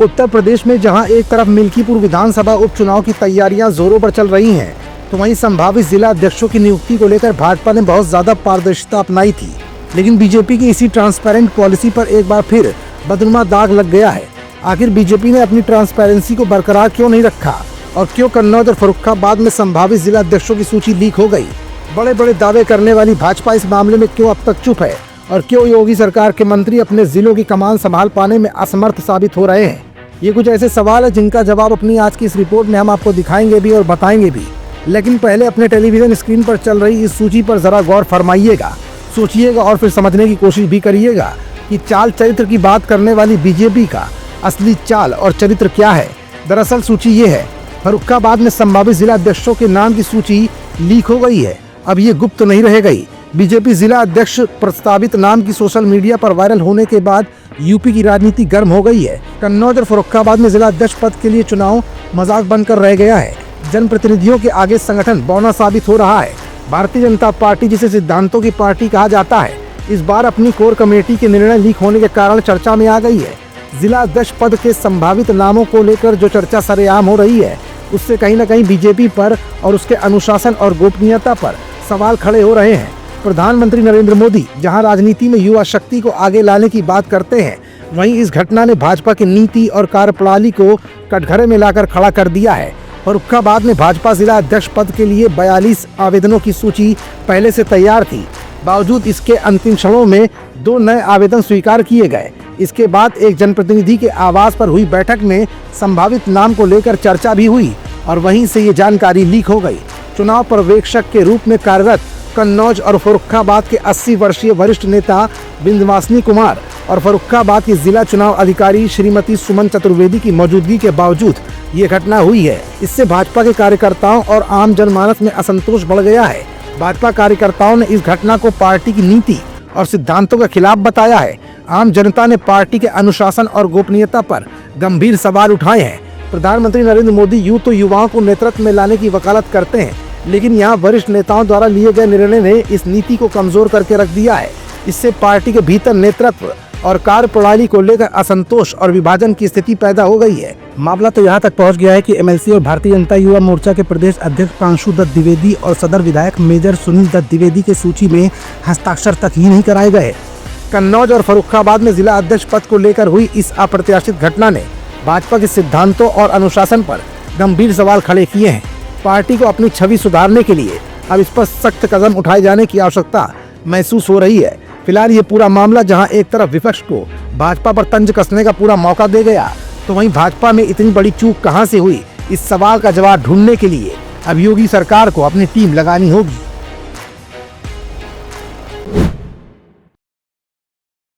उत्तर प्रदेश में जहां एक तरफ मिल्कीपुर विधानसभा उपचुनाव की तैयारियां जोरों पर चल रही हैं, तो वहीं संभावित जिला अध्यक्षों की नियुक्ति को लेकर भाजपा ने बहुत ज्यादा पारदर्शिता अपनाई थी। लेकिन बीजेपी की इसी ट्रांसपेरेंट पॉलिसी पर एक बार फिर बदनुमा दाग लग गया है। आखिर बीजेपी ने अपनी ट्रांसपेरेंसी को बरकरार क्यों नहीं रखा और क्यों कन्नौज और फर्रुखाबाद में संभावित जिला अध्यक्षों की सूची लीक हो गई? बड़े बड़े दावे करने वाली भाजपा इस मामले में क्यों अब तक चुप है और क्यों योगी सरकार के मंत्री अपने जिलों की कमान संभाल पाने में असमर्थ साबित हो रहे हैं? ये कुछ ऐसे सवाल है जिनका जवाब अपनी आज की इस रिपोर्ट में हम आपको दिखाएंगे भी और बताएंगे भी। लेकिन पहले अपने टेलीविजन स्क्रीन पर चल रही इस सूची पर जरा गौर फरमाइएगा, सोचिएगा और फिर समझने की कोशिश भी करिएगा कि चाल चरित्र की बात करने वाली बीजेपी का असली चाल और चरित्र क्या है। दरअसल सूची ये है, फर्रुखाबाद में संभावित जिला अध्यक्षों के नाम की सूची लीक हो गई है। अब ये गुप्त नहीं रह गई। बीजेपी जिला अध्यक्ष प्रस्तावित नाम की सोशल मीडिया पर वायरल होने के बाद यूपी की राजनीति गर्म हो गई है। कन्नौज और फर्रुखाबाद में जिला अध्यक्ष पद के लिए चुनाव मजाक बनकर रह गया है। जनप्रतिनिधियों के आगे संगठन बौना साबित हो रहा है। भारतीय जनता पार्टी, जिसे सिद्धांतों की पार्टी कहा जाता है, इस बार अपनी कोर कमेटी के निर्णय लीक होने के कारण चर्चा में आ गई है। जिला अध्यक्ष पद के संभावित नामों को लेकर जो चर्चा सरेआम हो रही है, उससे कहीं न कहीं बीजेपी पर और उसके अनुशासन और गोपनीयता पर सवाल खड़े हो रहे हैं। प्रधानमंत्री नरेंद्र मोदी जहां राजनीति में युवा शक्ति को आगे लाने की बात करते हैं, वहीं इस घटना ने भाजपा की नीति और कार्यप्रणाली को कटघरे में लाकर खड़ा कर दिया है। फर्रुखाबाद में भाजपा जिला अध्यक्ष पद के लिए 42 आवेदनों की सूची पहले से तैयार थी। बावजूद इसके अंतिम क्षणों में 2 नए आवेदन स्वीकार किए गए। इसके बाद एक जनप्रतिनिधि के आवास पर हुई बैठक में संभावित नाम को लेकर चर्चा भी हुई और वहीं से ये जानकारी लीक हो गई। चुनाव पर्यवेक्षक के रूप में कार्यरत कन्नौज और फर्रुखाबाद के 80 वर्षीय वरिष्ठ नेता बिंदवासिनी कुमार और फर्रुखाबाद की जिला चुनाव अधिकारी श्रीमती सुमन चतुर्वेदी की मौजूदगी के बावजूद ये घटना हुई है। इससे भाजपा के कार्यकर्ताओं और आम जनमानस में असंतोष बढ़ गया है। भाजपा कार्यकर्ताओं ने इस घटना को पार्टी की नीति और सिद्धांतों के खिलाफ बताया है। आम जनता ने पार्टी के अनुशासन और गोपनीयता पर गंभीर सवाल उठाए हैं। प्रधानमंत्री नरेंद्र मोदी यूं तो युवाओं को नेतृत्व में लाने की वकालत करते हैं, लेकिन यहाँ वरिष्ठ नेताओं द्वारा लिए गए निर्णय ने इस नीति को कमजोर करके रख दिया है। इससे पार्टी के भीतर नेतृत्व और कार्यप्रणाली को लेकर असंतोष और विभाजन की स्थिति पैदा हो गई है। मामला तो यहाँ तक पहुँच गया है कि एमएलसी और भारतीय जनता युवा मोर्चा के प्रदेश अध्यक्ष प्रांशु दत्त द्विवेदी और सदर विधायक मेजर सुनील दत्त द्विवेदी के सूची में हस्ताक्षर तक ही नहीं कराए गए। कन्नौज और फर्रुखाबाद में जिला अध्यक्ष पद को लेकर हुई इस अप्रत्याशित घटना ने भाजपा के सिद्धांतों और अनुशासन पर गंभीर सवाल खड़े किए हैं। पार्टी को अपनी छवि सुधारने के लिए अब इस पर सख्त कदम उठाए जाने की आवश्यकता महसूस हो रही है। फिलहाल ये पूरा मामला जहां एक तरफ विपक्ष को भाजपा पर तंज कसने का पूरा मौका दे गया, तो वहीं भाजपा में इतनी बड़ी चूक कहां से हुई, इस सवाल का जवाब ढूंढने के लिए अब योगी सरकार को अपनी टीम लगानी होगी।